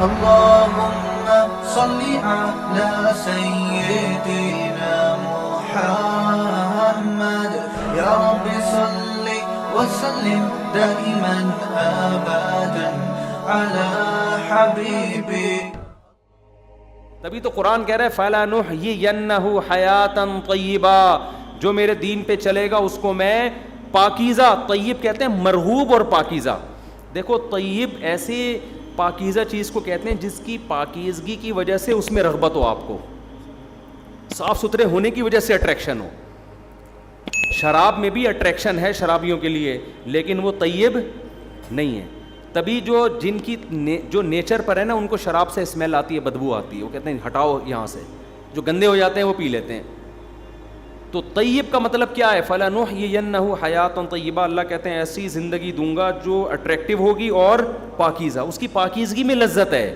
اللهم صل على سيدنا محمد يا رب صل وسلم دائما ابدا على حبيبي. تبھی تو قرآن کہہ رہا ہے فَلَنُحْيِيَنَّهُ حَيَاةً طَيِّبًا، جو میرے دین پہ چلے گا اس کو میں پاکیزہ، طیب کہتے ہیں مرغوب اور پاکیزہ. دیکھو طیب ایسی پاکیزہ چیز کو کہتے ہیں جس کی پاکیزگی کی وجہ سے اس میں رغبت ہو، آپ کو صاف ستھرے ہونے کی وجہ سے اٹریکشن ہو. شراب میں بھی اٹریکشن ہے شرابیوں کے لیے، لیکن وہ طیب نہیں ہے. تبھی جن کی جو نیچر پر ہے نا، ان کو شراب سے اسمیل آتی ہے، بدبو آتی ہے، وہ کہتے ہیں ہٹاؤ یہاں سے. جو گندے ہو جاتے ہیں وہ پی لیتے ہیں. تو طیب کا مطلب کیا ہے؟ فَلَنُحْيِيَنَّهُ حَيَاةً طَيِّبًا. اللہ کہتے ہیں ایسی زندگی دوں گا جو اٹریکٹیو ہوگی اور پاکیزہ. اس کی پاکیزگی میں لذت ہے.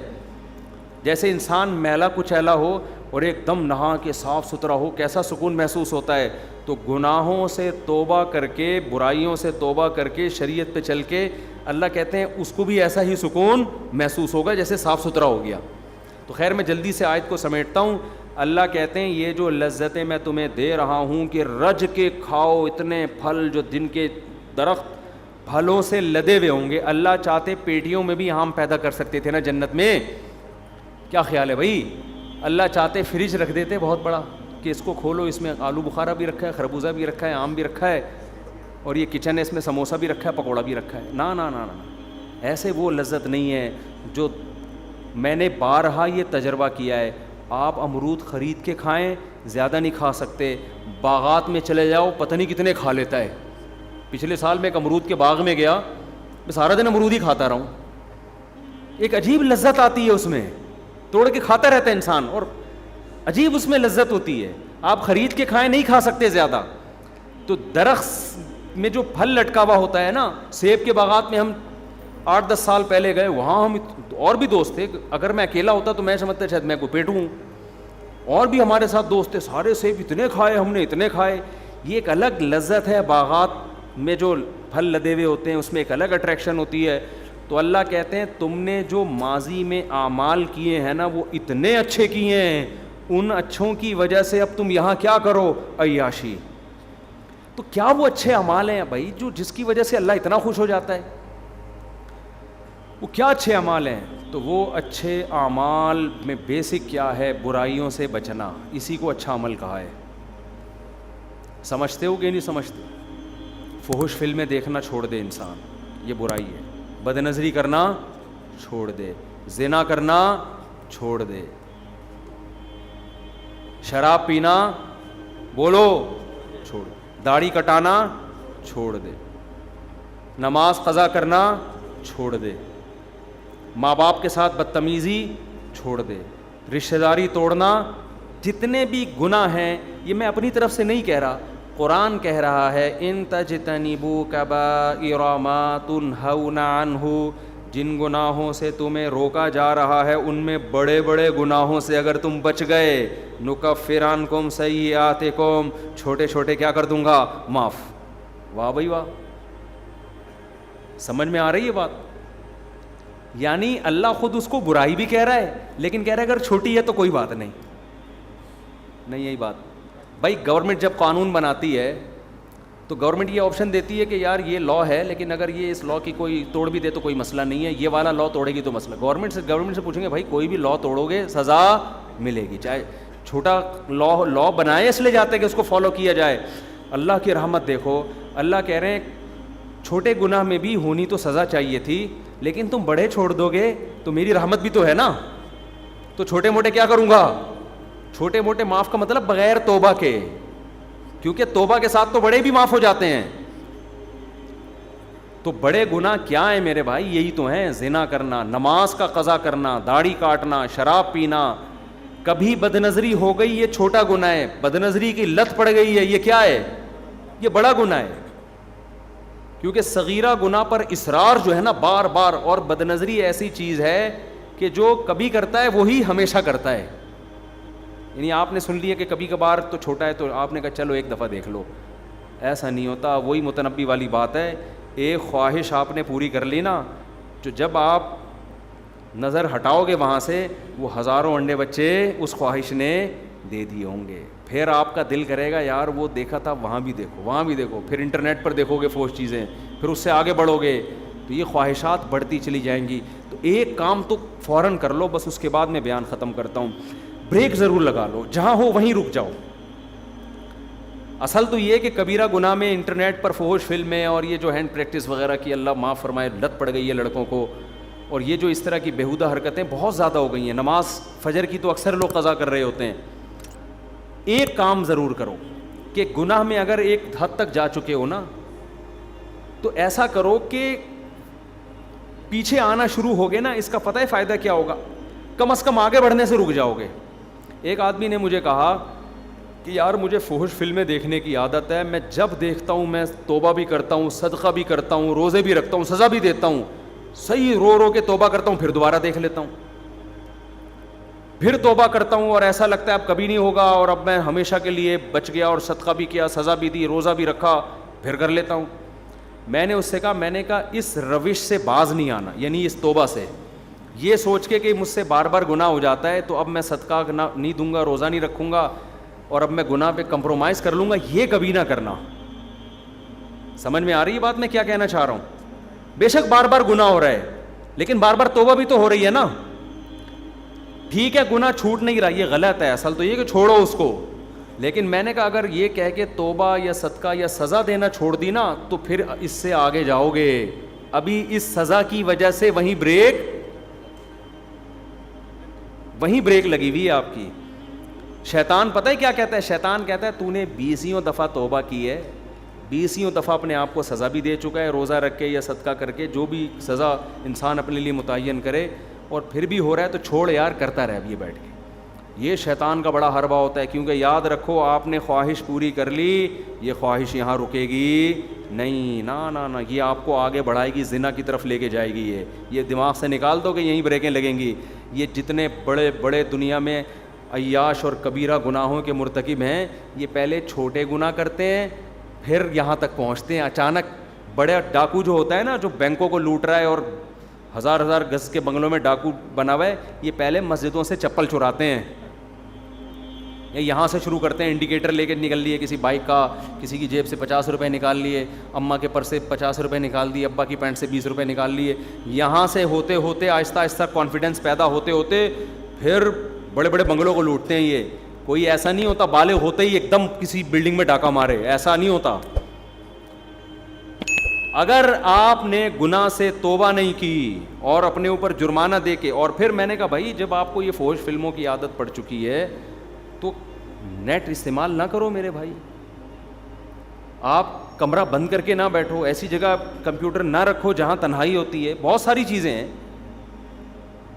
جیسے انسان میلا کچیلا ہو اور ایک دم نہا کے صاف ستھرا ہو، کیسا سکون محسوس ہوتا ہے. تو گناہوں سے توبہ کر کے، برائیوں سے توبہ کر کے، شریعت پہ چل کے، اللہ کہتے ہیں اس کو بھی ایسا ہی سکون محسوس ہوگا جیسے صاف ستھرا ہو گیا. تو خیر میں جلدی سے آیت کو سمیٹتا ہوں. اللہ کہتے ہیں یہ جو لذتیں میں تمہیں دے رہا ہوں کہ رج کے کھاؤ اتنے پھل، جو دن کے درخت پھلوں سے لدے ہوئے ہوں گے. اللہ چاہتے پیٹیوں میں بھی آم پیدا کر سکتے تھے نا جنت میں. کیا خیال ہے بھائی؟ اللہ چاہتے فریج رکھ دیتے بہت بڑا کہ اس کو کھولو، اس میں آلو بخارا بھی رکھا ہے، خربوزہ بھی رکھا ہے، آم بھی رکھا ہے، اور یہ کچن ہے اس میں سموسہ بھی رکھا ہے، پکوڑا بھی رکھا ہے. نا نا نا نا، ایسے وہ لذت نہیں ہے جو میں نے بارہا یہ تجربہ کیا ہے. آپ امرود خرید کے کھائیں، زیادہ نہیں کھا سکتے. باغات میں چلے جاؤ، پتہ نہیں کتنے کھا لیتا ہے. پچھلے سال میں ایک امرود کے باغ میں گیا، میں سارا دن امرود ہی کھاتا رہا ہوں. ایک عجیب لذت آتی ہے اس میں، توڑ کے کھاتا رہتا ہے انسان، اور عجیب اس میں لذت ہوتی ہے. آپ خرید کے کھائیں، نہیں کھا سکتے زیادہ. تو درخت میں جو پھل لٹکا ہوا ہوتا ہے نا، سیب کے باغات میں ہم 8-10 سال پہلے گئے، وہاں ہم اور بھی دوست تھے. اگر میں اکیلا ہوتا تو میں سمجھتا شاید میں کو پیٹوں ہوں. اور بھی ہمارے ساتھ دوست تھے، سارے سیب اتنے کھائے ہم نے، اتنے کھائے. یہ ایک الگ لذت ہے. باغات میں جو پھل لدے ہوئے ہوتے ہیں اس میں ایک الگ اٹریکشن ہوتی ہے. تو اللہ کہتے ہیں تم نے جو ماضی میں اعمال کیے ہیں نا، وہ اتنے اچھے کیے ہیں، ان اچھوں کی وجہ سے اب تم یہاں کیا کرو؟ عیاشی. تو کیا وہ اچھے اعمال ہیں بھائی جو جس کی وجہ سے اللہ اتنا خوش ہو جاتا ہے؟ وہ کیا اچھے اعمال ہیں؟ تو وہ اچھے اعمال میں بیسک کیا ہے؟ برائیوں سے بچنا. اسی کو اچھا عمل کہا ہے. سمجھتے ہو کہ نہیں سمجھتے؟ فحش فلمیں دیکھنا چھوڑ دے انسان، یہ برائی ہے. بد نظری کرنا چھوڑ دے، زنا کرنا چھوڑ دے، شراب پینا بولو چھوڑ، داڑھی کٹانا چھوڑ دے، نماز قضا کرنا چھوڑ دے، ماں باپ کے ساتھ بدتمیزی چھوڑ دے، رشتہ داری توڑنا. جتنے بھی گناہ ہیں، یہ میں اپنی طرف سے نہیں کہہ رہا، قرآن کہہ رہا ہے ان تجتنبوا کبائر ما تنہون عنہ. جن گناہوں سے تمہیں روکا جا رہا ہے ان میں بڑے بڑے گناہوں سے اگر تم بچ گئے، نکفر عنکم سیئاتکم، چھوٹے چھوٹے کیا کر دوں گا؟ معاف. واہ بھائی واہ، سمجھ میں آ رہی ہے بات؟ یعنی اللہ خود اس کو برائی بھی کہہ رہا ہے، لیکن کہہ رہا ہے اگر چھوٹی ہے تو کوئی بات نہیں. یہی بات بھائی، گورنمنٹ جب قانون بناتی ہے تو گورنمنٹ یہ آپشن دیتی ہے کہ یار یہ لا ہے، لیکن اگر یہ اس لا کی کوئی توڑ بھی دے تو کوئی مسئلہ نہیں ہے، یہ والا لا توڑے گی تو مسئلہ. گورنمنٹ سے پوچھیں گے بھائی کوئی بھی لا توڑو گے سزا ملے گی، چاہے چھوٹا لا بنائے اس لیے جاتے کہ اس کو فالو کیا جائے. اللہ کی رحمت دیکھو، اللہ کہہ رہے ہیں چھوٹے گناہ میں بھی ہونی تو سزا چاہیے تھی، لیکن تم بڑے چھوڑ دو گے تو میری رحمت بھی تو ہے نا. تو چھوٹے موٹے کیا کروں گا؟ چھوٹے موٹے معاف کا مطلب بغیر توبہ کے، کیونکہ توبہ کے ساتھ تو بڑے بھی معاف ہو جاتے ہیں. تو بڑے گناہ کیا ہیں میرے بھائی؟ یہی تو ہیں، زنا کرنا، نماز کا قضا کرنا، داڑھی کاٹنا، شراب پینا. کبھی بد نظری ہو گئی، یہ چھوٹا گناہ ہے. بد نظری کی لت پڑ گئی ہے، یہ کیا ہے؟ یہ بڑا گناہ ہے. کیونکہ صغیرہ گناہ پر اصرار جو ہے نا بار بار، اور بد نظری ایسی چیز ہے کہ جو کبھی کرتا ہے وہی ہمیشہ کرتا ہے. یعنی آپ نے سن لیا کہ کبھی کبھار تو چھوٹا ہے تو آپ نے کہا چلو ایک دفعہ دیکھ لو، ایسا نہیں ہوتا. وہی متنبی والی بات ہے، ایک خواہش آپ نے پوری کر لی نا، جو جب آپ نظر ہٹاؤ گے وہاں سے, وہ ہزاروں انڈے بچے اس خواہش نے دے دیے ہوں گے. پھر آپ کا دل کرے گا یار وہ دیکھا تھا, وہاں بھی دیکھو, وہاں بھی دیکھو, پھر انٹرنیٹ پر دیکھو گے فوش چیزیں, پھر اس سے آگے بڑھو گے, تو یہ خواہشات بڑھتی چلی جائیں گی. تو ایک کام تو فوراً کر لو, بس اس کے بعد میں بیان ختم کرتا ہوں. بریک ضرور لگا لو, جہاں ہو وہیں رک جاؤ. اصل تو یہ کہ کبیرہ گناہ میں انٹرنیٹ پر فحش فلمیں اور یہ جو ہینڈ پریکٹس وغیرہ کی اللہ معاف فرمائے لت پڑ گئی ہے لڑکوں کو, اور یہ جو اس طرح کی بیہودہ حرکتیں بہت زیادہ ہو گئی ہیں. نماز فجر کی تو اکثر لوگ قضا کر رہے ہوتے ہیں. ایک کام ضرور کرو کہ گناہ میں اگر ایک حد تک جا چکے ہو نا, تو ایسا کرو کہ پیچھے آنا شروع ہو گے نا, اس کا پتہ ہے فائدہ کیا ہوگا, کم از کم آگے بڑھنے سے رک جاؤ گے. ایک آدمی نے مجھے کہا کہ یار مجھے فحش فلمیں دیکھنے کی عادت ہے, میں جب دیکھتا ہوں میں توبہ بھی کرتا ہوں, صدقہ بھی کرتا ہوں, روزے بھی رکھتا ہوں, سزا بھی دیتا ہوں, صحیح رو رو کے توبہ کرتا ہوں, پھر دوبارہ دیکھ لیتا ہوں, پھر توبہ کرتا ہوں, اور ایسا لگتا ہے اب کبھی نہیں ہوگا, اور اب میں ہمیشہ کے لیے بچ گیا, اور صدقہ بھی کیا, سزا بھی دی, روزہ بھی رکھا, پھر کر لیتا ہوں. میں نے اس سے کہا اس روش سے باز نہیں آنا, یعنی اس توبہ سے, یہ سوچ کے کہ مجھ سے بار بار گناہ ہو جاتا ہے تو اب میں صدقہ نہیں دوں گا, روزہ نہیں رکھوں گا, اور اب میں گناہ پہ کمپرومائز کر لوں گا, یہ کبھی نہ کرنا. سمجھ میں آ رہی ہے بات میں کیا کہنا چاہ رہا ہوں؟ بے شک بار بار گناہ ہو رہا ہے, لیکن بار بار توبہ بھی تو ہو رہی ہے نا. ٹھیک ہے گناہ چھوٹ نہیں رہا, یہ غلط ہے, اصل تو یہ کہ چھوڑو اس کو. لیکن میں نے کہا اگر یہ کہہ کے توبہ یا صدقہ یا سزا دینا چھوڑ دی نا, تو پھر اس سے آگے جاؤ گے. ابھی اس سزا کی وجہ سے وہیں بریک لگی ہوئی ہے آپ کی. شیطان پتہ ہے کیا کہتا ہے؟ شیطان کہتا ہے تو نے 20 دفعہ توبہ کی ہے, 20 دفعہ اپنے آپ کو سزا بھی دے چکا ہے, روزہ رکھ کے یا صدقہ کر کے, جو بھی سزا انسان اپنے لیے متعین کرے, اور پھر بھی ہو رہا ہے تو چھوڑ یار, کرتا رہ اب یہ بیٹھ کے. یہ شیطان کا بڑا حربہ ہوتا ہے, کیونکہ یاد رکھو آپ نے خواہش پوری کر لی, یہ خواہش یہاں رکے گی نہیں, نا, یہ آپ کو آگے بڑھائے گی, زنا کی طرف لے کے جائے گی. یہ دماغ سے نکال دو کہ یہیں بریکیں لگیں گی. یہ جتنے بڑے بڑے دنیا میں عیاش اور کبیرہ گناہوں کے مرتکب ہیں, یہ پہلے چھوٹے گناہ کرتے ہیں, پھر یہاں تک پہنچتے ہیں. اچانک بڑے ڈاکو جو ہوتا ہے نا, جو بینکوں کو لوٹ رہا ہے اور ہزار گز کے بنگلوں میں ڈاکو بنا ہوا ہے, یہ پہلے مسجدوں سے چپل چراتے ہیں, یہاں سے شروع کرتے ہیں. انڈیکیٹر لے کے نکل لیے کسی بائک کا, کسی کی جیب سے 50 روپے نکال لیے, اماں کے پرس سے 50 روپے نکال دیے, ابا کی پینٹ سے 20 روپے نکال لیے. یہاں سے ہوتے ہوتے آہستہ آہستہ کانفیڈنس پیدا ہوتے ہوتے پھر بڑے بڑے بنگلوں کو لوٹتے ہیں. یہ کوئی ایسا نہیں ہوتا بالغ ہوتے ہی ایک دم کسی بلڈنگ میں ڈاکہ مارے, ایسا نہیں ہوتا. اگر آپ نے گناہ سے توبہ نہیں کی اور اپنے اوپر جرمانہ دے کے, اور پھر میں نے کہا بھائی جب آپ کو یہ فحش فلموں کی عادت پڑ چکی ہے تو نیٹ استعمال نہ کرو میرے بھائی. آپ کمرہ بند کر کے نہ بیٹھو, ایسی جگہ کمپیوٹر نہ رکھو جہاں تنہائی ہوتی ہے. بہت ساری چیزیں ہیں,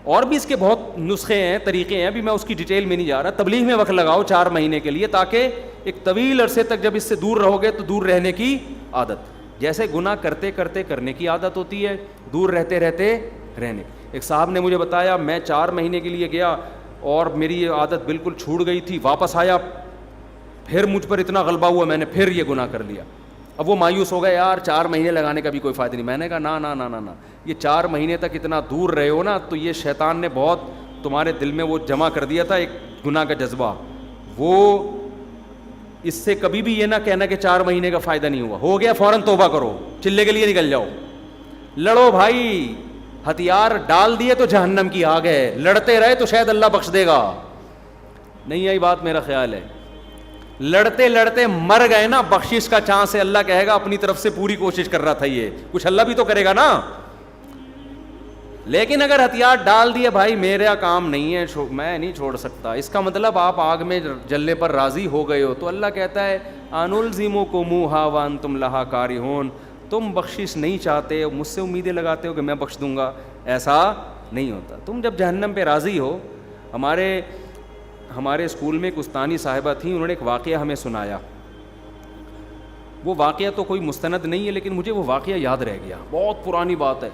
اور بھی اس کے بہت نسخے ہیں, طریقے ہیں, ابھی میں اس کی ڈیٹیل میں نہیں جا رہا. تبلیغ میں وقت لگاؤ 4 مہینے کے لیے, تاکہ ایک طویل عرصے تک جب اس سے دور رہو گے تو دور رہنے کی عادت, جیسے گناہ کرتے کرتے کرنے کی عادت ہوتی ہے, دور رہتے رہتے رہنے. ایک صاحب نے مجھے بتایا میں 4 مہینے کے لیے گیا اور میری یہ عادت بالکل چھوٹ گئی تھی, واپس آیا پھر مجھ پر اتنا غلبہ ہوا میں نے پھر یہ گناہ کر لیا. اب وہ مایوس ہو گیا, یار 4 مہینے لگانے کا بھی کوئی فائدہ نہیں. میں نے کہا نا, یہ 4 مہینے تک اتنا دور رہے ہو نا, تو یہ شیطان نے بہت تمہارے دل میں وہ جمع کر دیا تھا ایک گناہ کا جذبہ. وہ اس سے کبھی بھی یہ نہ کہنا کہ 4 مہینے کا فائدہ نہیں ہوا, ہو گیا فوراً توبہ کرو, چلے کے لیے نکل جاؤ, لڑو بھائی. ہتھیار ڈال دیے تو جہنم کی آگ ہے, لڑتے رہے تو شاید اللہ بخش دے گا. نہیں آئی بات میرا خیال ہے, لڑتے لڑتے مر گئے نا, بخشش کا چانس ہے, اللہ کہے گا اپنی طرف سے پوری کوشش کر رہا تھا, یہ کچھ اللہ بھی تو کرے گا نا. لیکن اگر ہتھیار ڈال دیے بھائی میرا کام نہیں ہے, میں نہیں چھوڑ سکتا, اس کا مطلب آپ آگ میں جلنے پر راضی ہو گئے ہو. تو اللہ کہتا ہے انلزمکموہا وانتم لہا کارہون, تم بخشش نہیں چاہتے, مجھ سے امیدیں لگاتے ہو کہ میں بخش دوں گا, ایسا نہیں ہوتا. تم جب جہنم پہ راضی ہو. ہمارے اسکول میں ایک استانی صاحبہ تھیں, انہوں نے ایک واقعہ ہمیں سنایا. وہ واقعہ تو کوئی مستند نہیں ہے, لیکن مجھے وہ واقعہ یاد رہ گیا, بہت پرانی بات ہے.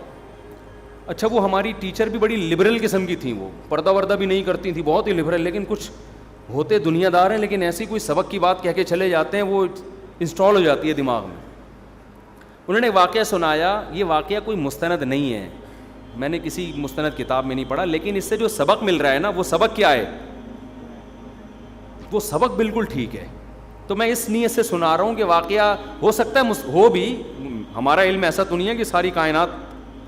اچھا وہ ہماری ٹیچر بھی بڑی لبرل قسم کی تھیں, وہ پردہ وردہ بھی نہیں کرتی تھیں, بہت ہی لبرل, لیکن کچھ ہوتے دنیا دار ہیں, لیکن ایسی کوئی سبق کی بات کہہ کے چلے جاتے ہیں, وہ انسٹال ہو جاتی ہے دماغ میں. انہوں نے واقعہ سنایا, یہ واقعہ کوئی مستند نہیں ہے, میں نے کسی مستند کتاب میں نہیں پڑھا, لیکن اس سے جو سبق مل رہا ہے نا, وہ سبق کیا ہے؟ وہ سبق بالکل ٹھیک ہے. تو میں اس نیت سے سنا رہا ہوں کہ واقعہ ہو سکتا ہے ہو بھی, ہمارا علم ایسا تو نہیں ہے کہ ساری کائنات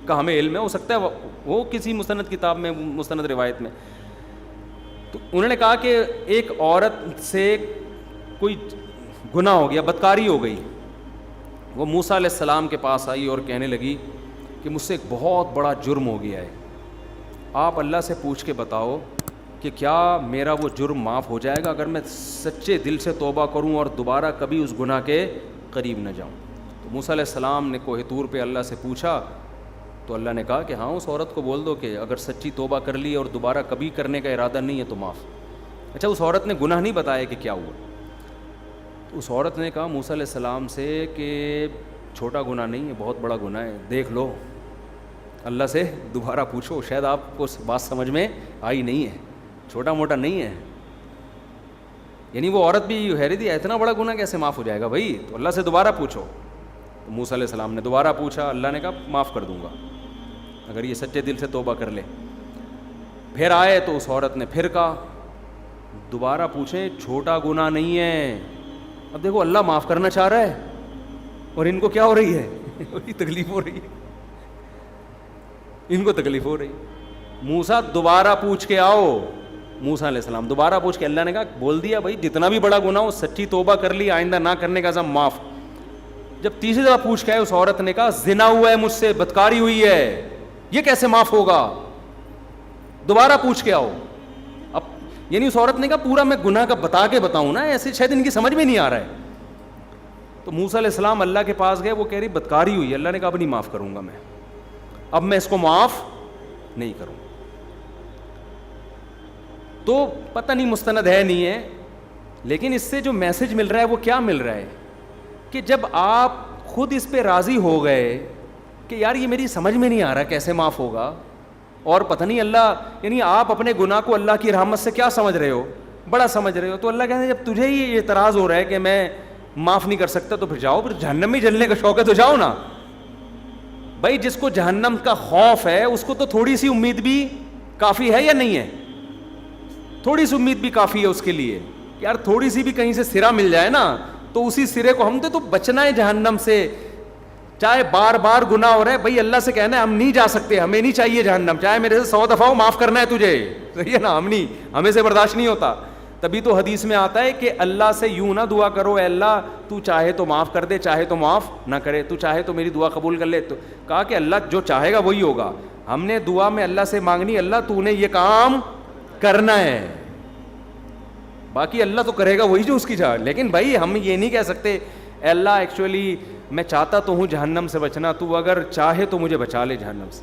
کا ہمیں علم ہے, ہو سکتا ہے وہ کسی مستند کتاب میں, مستند روایت میں. تو انہوں نے کہا کہ ایک عورت سے کوئی گناہ ہو گیا, بدکاری ہو گئی. وہ موسیٰ علیہ السلام کے پاس آئی اور کہنے لگی کہ مجھ سے ایک بہت بڑا جرم ہو گیا ہے, آپ اللہ سے پوچھ کے بتاؤ کہ کیا میرا وہ جرم معاف ہو جائے گا اگر میں سچے دل سے توبہ کروں اور دوبارہ کبھی اس گناہ کے قریب نہ جاؤں. تو موسیٰ علیہ السلام نے کوہ طور پہ اللہ سے پوچھا, تو اللہ نے کہا کہ ہاں اس عورت کو بول دو کہ اگر سچی توبہ کر لی اور دوبارہ کبھی کرنے کا ارادہ نہیں ہے تو معاف. اچھا, اس عورت نے گناہ نہیں بتایا کہ کیا ہوا. اس عورت نے کہا موسیٰ علیہ السلام سے کہ چھوٹا گناہ نہیں ہے, بہت بڑا گناہ ہے, دیکھ لو, اللہ سے دوبارہ پوچھو, شاید آپ کو بات سمجھ میں آئی نہیں ہے, چھوٹا موٹا نہیں ہے. یعنی وہ عورت بھی حیرت تھی, اتنا بڑا گناہ کیسے معاف ہو جائے گا بھائی, تو اللہ سے دوبارہ پوچھو. تو موسیٰ علیہ السلام نے دوبارہ پوچھا, اللہ نے کہا معاف کر دوں گا اگر یہ سچے دل سے توبہ کر لے. پھر آئے تو اس عورت نے پھر کہا دوبارہ پوچھیں, چھوٹا گناہ نہیں ہے. اب دیکھو اللہ معاف کرنا چاہ رہا ہے اور ان کو کیا ہو رہی ہے, تکلیف ہو رہی ہے, ان کو تکلیف ہو رہی. موسیٰ دوبارہ پوچھ کے آؤ. موسیٰ علیہ السلام دوبارہ پوچھ کے, اللہ نے کہا بول دیا بھائی جتنا بھی بڑا گناہ ہو, سچی توبہ کر لی, آئندہ نہ کرنے کا عزم معاف. جب تیسری دفعہ پوچھ کے آئے, اس عورت نے کہا زنا ہوا ہے مجھ سے, بدکاری ہوئی ہے, یہ کیسے معاف ہوگا, دوبارہ پوچھ کے آؤ. اب یعنی اس عورت نے کہا پورا میں گناہ کا بتا کے بتاؤں نا, ایسے شاید ان کی سمجھ میں نہیں آ رہا ہے. تو موسیٰ علیہ السلام اللہ کے پاس گئے, وہ کہہ رہی بدکاری ہوئی ہے. اللہ نے کہا اب نہیں معاف کروں گا میں, اب میں اس کو معاف نہیں کروں. تو پتہ نہیں مستند ہے نہیں ہے, لیکن اس سے جو میسج مل رہا ہے وہ کیا مل رہا ہے کہ جب آپ خود اس پہ راضی ہو گئے کہ یار یہ میری سمجھ میں نہیں آ رہا کیسے معاف ہوگا, اور پتہ نہیں اللہ, یعنی آپ اپنے گناہ کو اللہ کی رحمت سے کیا سمجھ رہے ہو, بڑا سمجھ رہے ہو. تو اللہ کہتے ہیں جب تجھے ہی اعتراض ہو رہا ہے کہ میں معاف نہیں کر سکتا تو پھر جاؤ, پھر جہنم میں جلنے کا شوق ہے تو جاؤ نا بھائی. جس کو جہنم کا خوف ہے اس کو تو تھوڑی سی امید بھی کافی ہے یا نہیں ہے, تھوڑی سی امید بھی کافی ہے اس کے لیے. یار تھوڑی سی بھی کہیں سے سرا مل جائے نا, تو اسی سرے کو ہم تو بچنا ہے جہنم سے. چاہے بار بار گناہ ہو رہا ہے بھائی, اللہ سے کہنا ہے ہم نہیں جا سکتے, ہمیں نہیں چاہیے جہنم, چاہے میرے سے 100 دفعہ ہو, معاف کرنا ہے تجھے, صحیح ہے نا, ہم نہیں, ہمیں سے برداشت نہیں ہوتا. تبھی تو حدیث میں آتا ہے کہ اللہ سے یوں نہ دعا کرو اے اللہ تو چاہے تو معاف کر دے, چاہے تو معاف نہ کرے, تو چاہے تو میری دعا قبول کر لے. تو کہا کہ اللہ جو چاہے گا وہی ہوگا. ہم نے دعا میں اللہ سے مانگنی, اللہ تو نے یہ کام کرنا ہے, باقی اللہ تو کرے گا وہی جو اس کی چاہ. لیکن بھائی ہم یہ نہیں کہہ سکتے اے اللہ ایکچولی میں چاہتا تو ہوں جہنم سے بچنا, تو اگر چاہے تو مجھے بچا لے جہنم سے.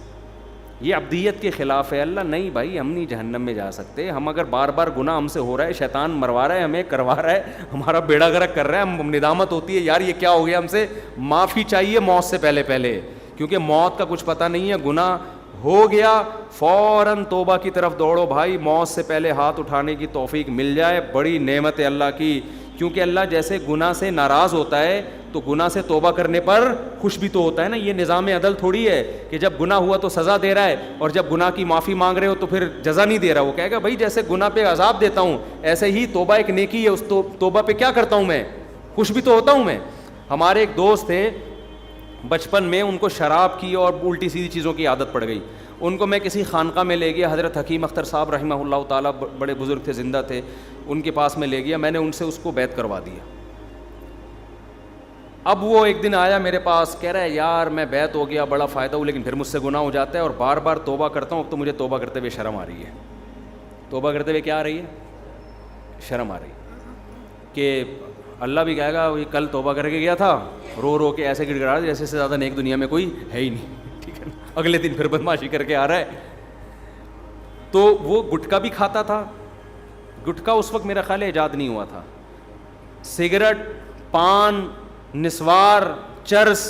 یہ عبدیت کے خلاف ہے. اللہ نہیں بھائی, ہم نہیں جہنم میں جا سکتے. ہم اگر بار بار گناہ ہم سے ہو رہا ہے, شیطان مروا رہا ہے, ہمیں کروا رہا ہے, ہمارا بیڑا غرق کر رہا ہے, ہم ندامت ہوتی ہے یار یہ کیا ہو گیا, ہم سے معافی چاہیے موت سے پہلے پہلے, کیونکہ موت کا کچھ پتہ نہیں ہے. گناہ ہو گیا فوراً توبہ کی طرف دوڑو بھائی, موت سے پہلے ہاتھ اٹھانے کی توفیق مل جائے, بڑی نعمت ہے اللہ کی. کیونکہ اللہ جیسے گناہ سے ناراض ہوتا ہے تو گناہ سے توبہ کرنے پر خوش بھی تو ہوتا ہے نا. یہ نظام عدل تھوڑی ہے کہ جب گناہ ہوا تو سزا دے رہا ہے اور جب گناہ کی معافی مانگ رہے ہو تو پھر جزا نہیں دے رہا. وہ کہے گا بھائی جیسے گناہ پہ عذاب دیتا ہوں ایسے ہی توبہ ایک نیکی ہے, اس توبہ پہ کیا کرتا ہوں میں, خوش بھی تو ہوتا ہوں میں. ہمارے ایک دوست تھے بچپن میں, ان کو شراب کی اور الٹی سیدھی چیزوں کی عادت پڑ گئی. ان کو میں کسی خانقاہ میں لے گیا, حضرت حکیم اختر صاحب رحمہ اللہ تعالیٰ بڑے بزرگ تھے, زندہ تھے, ان کے پاس میں لے گیا. میں نے ان سے اس کو بیعت کروا دیا. اب وہ ایک دن آیا میرے پاس, کہہ رہا ہے یار میں بیعت ہو گیا, بڑا فائدہ ہو, لیکن پھر مجھ سے گناہ ہو جاتا ہے اور بار بار توبہ کرتا ہوں, اب تو مجھے توبہ کرتے ہوئے شرم آ رہی ہے. توبہ کرتے ہوئے کیا آ رہی ہے, شرم آ رہی ہے کہ اللہ بھی کہے گا یہ کل توبہ کر کے گیا تھا, رو رو کے ایسے گڑ گڑا جیسے سے زیادہ نیک دنیا میں کوئی ہے ہی نہیں, ٹھیک ہے نا. اگلے دن پھر بدماشی کر کے آ رہا ہے. تو وہ گٹکا بھی کھاتا تھا. گٹکا اس وقت میرا خیال ہے ایجاد نہیں ہوا تھا. سگریٹ, پان, نسوار, چرس,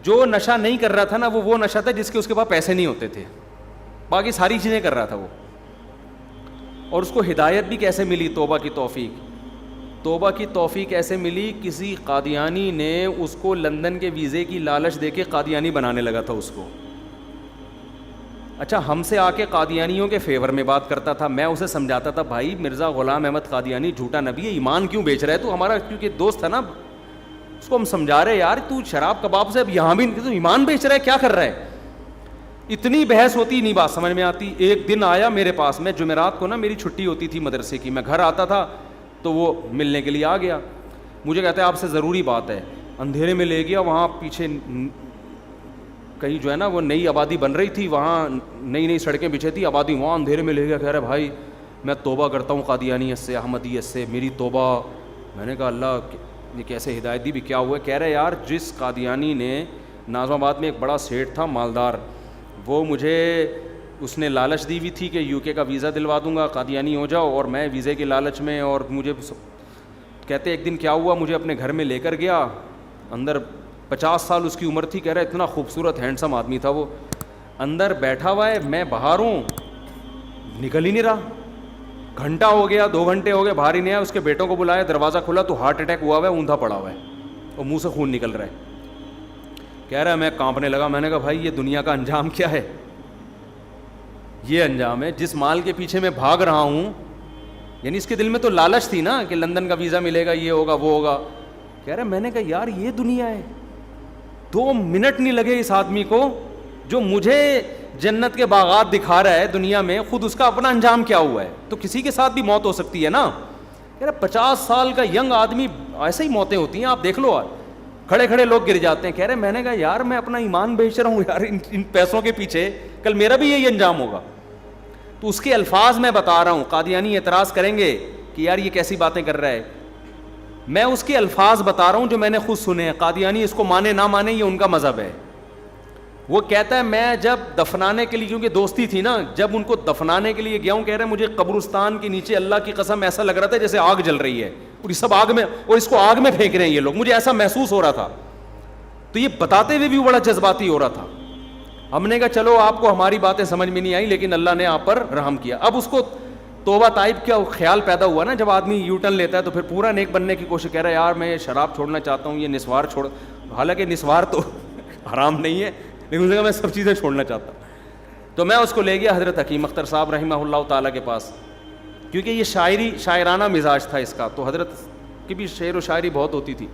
جو نشہ نہیں کر رہا تھا نا وہ نشہ تھا جس کے اس کے پاس پیسے نہیں ہوتے تھے, باقی ساری چیزیں کر رہا تھا وہ. اور اس کو ہدایت بھی کیسے ملی, توبہ کی توفیق. توبہ کی توفیق ایسے ملی, کسی قادیانی نے اس کو لندن کے ویزے کی لالچ دے کے قادیانی بنانے لگا تھا اس کو. اچھا ہم سے آ کے قادیانیوں کے فیور میں بات کرتا تھا. میں اسے سمجھاتا تھا بھائی مرزا غلام احمد قادیانی جھوٹا نبی ہے, ایمان کیوں بیچ رہا ہے تو ہمارا, کیونکہ دوست تھا نا, اس کو ہم سمجھا رہے یار تو شراب کباب سے اب یہاں بھی تو ایمان بیچ رہا ہے, کیا کر رہا ہے. اتنی بحث ہوتی, نہیں بات سمجھ میں آتی. ایک دن آیا میرے پاس, میں جمعرات کو نا میری چھٹی ہوتی تھی مدرسے کی, میں گھر آتا تھا تو وہ ملنے کے لیے آ گیا. مجھے کہتا ہے آپ سے ضروری بات ہے. اندھیرے میں لے گیا, وہاں پیچھے کہیں جو ہے نا وہ نئی آبادی بن رہی تھی, وہاں نئی نئی سڑکیں بچھی تھی, آبادی وہاں اندھیرے میں لے گیا. کہہ رہا بھائی میں توبہ کرتا ہوں قادیانیت سے, احمدیت سے, میری توبہ. میں نے کہا اللہ یہ کیسے ہدایت دی بھی, کیا ہوا ہے. کہہ رہے یار جس قادیانی نے ناظم آباد میں ایک بڑا سیٹ تھا مالدار, وہ مجھے اس نے لالچ دی ہوئی تھی کہ یو کے کا ویزا دلوا دوں گا, قادیانی ہو جاؤ, اور میں ویزے کے لالچ میں, اور مجھے کہتے ایک دن کیا ہوا, مجھے اپنے گھر میں لے کر گیا. اندر 50 سال اس کی عمر تھی. کہہ رہا اتنا خوبصورت ہینڈسم آدمی تھا وہ. اندر بیٹھا ہوا ہے, میں باہر ہوں, نکل ہی نہیں رہا. گھنٹہ ہو گیا, 2 گھنٹے ہو گئے, باہر ہی نہیں آیا. اس کے بیٹوں کو بلایا, دروازہ کھلا تو ہارٹ اٹیک ہوا ہوا ہے, اوندا پڑا ہوا ہے اور منہ سے خون نکل رہا ہے. کہہ رہا ہے میں کانپنے لگا. میں نے کہا بھائی یہ دنیا کا انجام کیا ہے. یہ انجام ہے جس مال کے پیچھے میں بھاگ رہا ہوں. یعنی اس کے دل میں تو لالچ تھی نا کہ لندن کا ویزا ملے گا, یہ ہوگا وہ ہوگا. کہہ رہا میں نے کہا یار یہ دنیا ہے. 2 منٹ نہیں لگے اس آدمی کو, جو مجھے جنت کے باغات دکھا رہا ہے دنیا میں, خود اس کا اپنا انجام کیا ہوا ہے. تو کسی کے ساتھ بھی موت ہو سکتی ہے نا. کہہ رہا 50 سال کا ینگ آدمی, ایسے ہی موتیں ہوتی ہیں, آپ دیکھ لو, کھڑے کھڑے لوگ گر جاتے ہیں. کہہ رہے میں نے کہا یار میں اپنا ایمان بیچ رہا ہوں یار ان پیسوں کے پیچھے, کل میرا بھی یہی انجام ہوگا. تو اس کے الفاظ میں بتا رہا ہوں. قادیانی اعتراض کریں گے کہ یار یہ کیسی باتیں کر رہا ہے. میں اس کے الفاظ بتا رہا ہوں جو میں نے خود سنے ہیں. قادیانی اس کو مانے نہ مانے یہ ان کا مذہب ہے. وہ کہتا ہے میں جب دفنانے کے لیے, کیونکہ دوستی تھی نا, جب ان کو دفنانے کے لیے گیا ہوں, کہہ رہے مجھے قبرستان کے نیچے اللہ کی قسم ایسا لگ رہا تھا جیسے آگ جل رہی ہے, پوری سب آگ میں, اور اس کو آگ میں پھینک رہے ہیں یہ لوگ, مجھے ایسا محسوس ہو رہا تھا. تو یہ بتاتے ہوئے بھی بڑا جذباتی ہو رہا تھا. ہم نے کہا چلو آپ کو ہماری باتیں سمجھ میں نہیں آئی, لیکن اللہ نے آپ پر رحم کیا. اب اس کو توبہ طائب کیا خیال پیدا ہوا نا, جب آدمی یو ٹرن لیتا ہے تو پھر پورا نیک بننے کی کوشش. کہہ رہا ہے یار میں شراب چھوڑنا چاہتا ہوں, یہ نسوار چھوڑ, حالانکہ نسوار تو حرام نہیں ہے, لیکن اس نے کہا میں سب چیزیں چھوڑنا چاہتا ہوں. تو میں اس کو لے گیا حضرت حکیم اختر صاحب رحمہ اللہ تعالیٰ کے پاس, کیونکہ یہ شاعرانہ مزاج تھا اس کا, تو حضرت کی بھی شعر و شاعری بہت ہوتی تھی.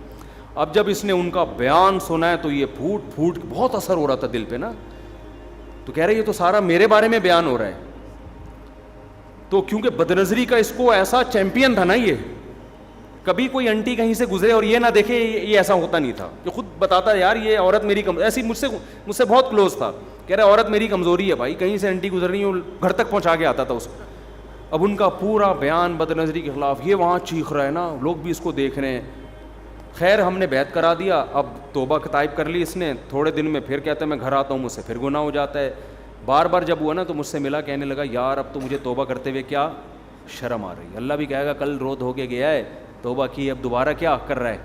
اب جب اس نے ان کا بیان سنا ہے تو یہ پھوٹ پھوٹ بہت اثر ہو رہا تھا دل پہ نا. تو کہہ رہے یہ تو سارا میرے بارے میں بیان ہو رہا ہے. تو کیونکہ بدنظری کا اس کو ایسا چیمپئن تھا نا, یہ کبھی کوئی انٹی کہیں سے گزرے اور یہ نہ دیکھے, یہ ایسا ہوتا نہیں تھا. کہ خود بتاتا ہے یار یہ عورت میری ایسی مجھ سے بہت کلوز تھا. کہہ رہے عورت میری کمزوری ہے بھائی, کہیں سے انٹی گزر رہی ہوں گھر تک پہنچا کے آتا تھا اس کو. اب ان کا پورا بیان بدنظری کے خلاف, یہ وہاں چیخ رہا ہے نا, لوگ بھی اس کو دیکھ رہے ہیں. خیر ہم نے بیعت کرا دیا. اب توبہ طائب کر لی اس نے. تھوڑے دن میں پھر کہتا ہے میں گھر آتا ہوں, مجھ سے پھر گناہ ہو جاتا ہے. بار بار جب ہوا نا تو مجھ سے ملا, کہنے لگا یار اب تو مجھے توبہ کرتے ہوئے کیا شرم آ رہی ہے. اللہ بھی کہے گا کل رود ہو کے گیا ہے, توبہ کی, اب دوبارہ کیا کر رہا ہے,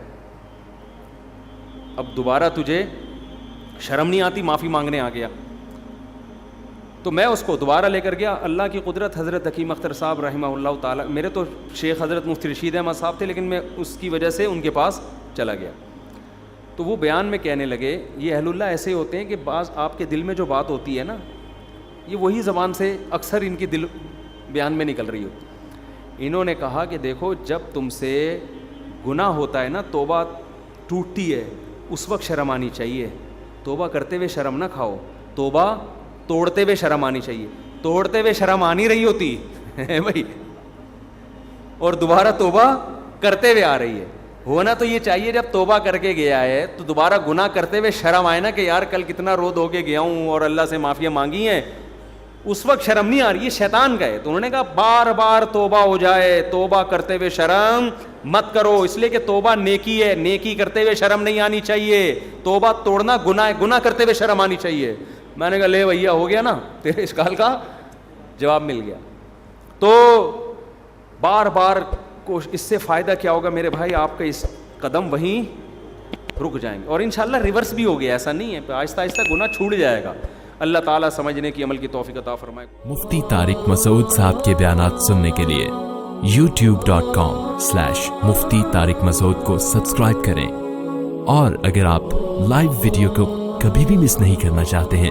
اب دوبارہ تجھے شرم نہیں آتی, معافی مانگنے آ گیا. تو میں اس کو دوبارہ لے کر گیا. اللہ کی قدرت, حضرت حکیم اختر صاحب رحمہ اللہ تعالیٰ, میرے تو شیخ حضرت مفتی رشید احمد صاحب تھے, لیکن میں اس کی وجہ سے ان کے پاس چلا گیا. تو وہ بیان میں کہنے لگے, یہ اہل اللہ ایسے ہوتے ہیں کہ بعض آپ کے دل میں جو بات ہوتی ہے نا, یہ وہی زبان سے اکثر ان کی دل بیان میں نکل رہی ہوتی. انہوں نے کہا کہ دیکھو جب تم سے گناہ ہوتا ہے نا, توبہ ٹوٹتی ہے, اس وقت شرم آنی چاہیے. توبہ کرتے ہوئے شرم نہ کھاؤ, توبہ توڑتے ہوئے شرم آنی چاہیے. توڑتے ہوئے شرم آ نہیں رہی ہوتی بھائی, اور دوبارہ توبہ کرتے ہوئے آ رہی ہے. ہونا تو یہ چاہیے جب توبہ کر کے گیا ہے تو دوبارہ گناہ کرتے ہوئے شرم آئے نا کہ یار کل کتنا رود ہو کے گیا ہوں اور اللہ سے معافیاں مانگی ہیں, اس وقت شرم نہیں آ رہی. یہ شیطان کا ہے. تو انہوں نے کہا بار بار توبہ ہو جائے, توبہ کرتے ہوئے شرم مت کرو, اس لیے کہ توبہ نیکی ہے, نیکی کرتے ہوئے شرم نہیں آنی چاہیے. توبہ توڑنا گناہ ہے, گناہ کرتے ہوئے شرم آنی چاہیے. میں نے کہا لے بھیا ہو گیا نا, تیرے اشکال کا جواب مل گیا. تو بار بار اس سے فائدہ کیا ہوگا میرے بھائی, آپ کا اس قدم وہیں رک جائیں گے, اور انشاءاللہ ریورس بھی ہو گیا, ایسا نہیں ہے, آہستہ آہستہ گناہ چھوٹ جائے گا. اللہ تعالیٰ سمجھنے کی عمل کی توفیق عطا فرمائے. مفتی طارق مسعود صاحب کے بیانات سننے کے لیے youtube.com/مفتی طارق مسعود کو سبسکرائب کریں, اور اگر آپ لائیو ویڈیو کو کبھی بھی مس نہیں کرنا چاہتے ہیں